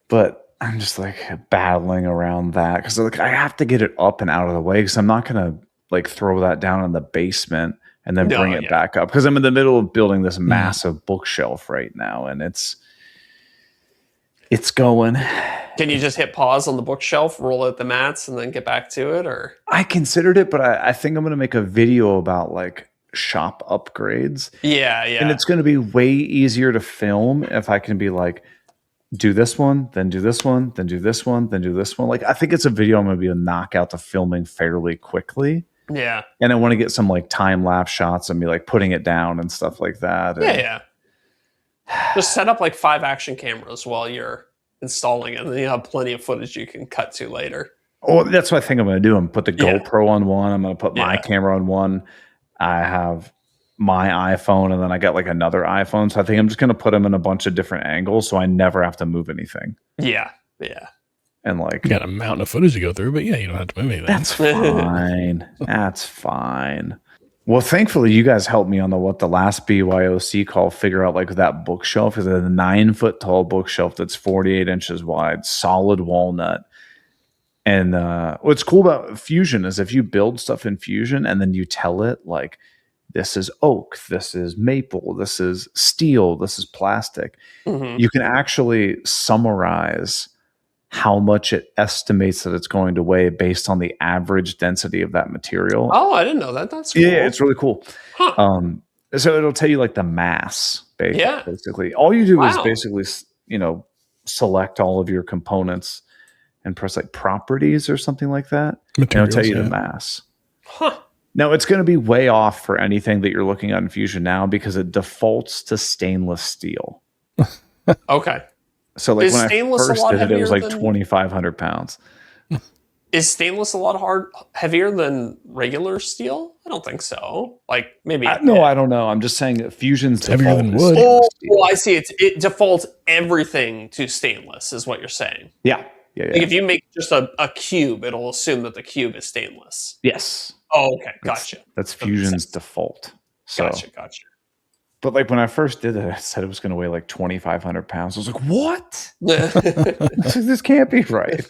But I'm just like battling around that because like I have to get it up and out of the way because I'm not gonna like throw that down in the basement and then bring it back up because I'm in the middle of building this massive bookshelf right now and it's going. Can you just hit pause on the bookshelf, roll out the mats, and then get back to it? Or I considered it, but I think I'm gonna make a video about like shop upgrades. Yeah. And it's gonna be way easier to film if I can be like, do this one, then do this one, then do this one, then do this one. Like I think it's a video I'm gonna be able to knock out the filming fairly quickly. Yeah. And I want to get some like time lapse shots and be like putting it down and stuff like that. Yeah. Just set up like 5 action cameras while you're installing it, and then you have plenty of footage you can cut to later. Oh, that's what I think I'm going to do. I'm going to put the GoPro on one. I'm going to put my camera on one. I have my iPhone, and then I got like another iPhone. So I think I'm just going to put them in a bunch of different angles so I never have to move anything. Yeah. And like, you got a mountain of footage to go through, but yeah, you don't have to move anything. That's fine. That's fine. Well, thankfully, you guys helped me on the last BYOC call figure out like that bookshelf is a 9-foot tall bookshelf that's 48 inches wide, solid walnut. And what's cool about Fusion is if you build stuff in Fusion and then you tell it like, this is oak, this is maple, this is steel, this is plastic, you can actually summarize how much it estimates that it's going to weigh based on the average density of that material. Oh, I didn't know that. That's cool. Yeah, it's really cool. Huh. So it'll tell you like the mass, basically. All you do is basically, select all of your components and press like properties or something like that. And it'll tell you the mass. Huh. Now it's going to be way off for anything that you're looking at in Fusion now because it defaults to stainless steel. Okay. So like when I first did it, it was like 2,500 pounds. Is stainless a lot heavier than regular steel? I don't think so. Like maybe. No, I don't know. I'm just saying that Fusion's heavier than wood. Oh, I see. It defaults everything to stainless, is what you're saying. Yeah. Like if you make just a cube, it'll assume that the cube is stainless. Yes. Oh, okay. Gotcha. That's Fusion's default. So. Gotcha. But like when I first did it, I said it was going to weigh like 2,500 pounds. I was like, what? This can't be right.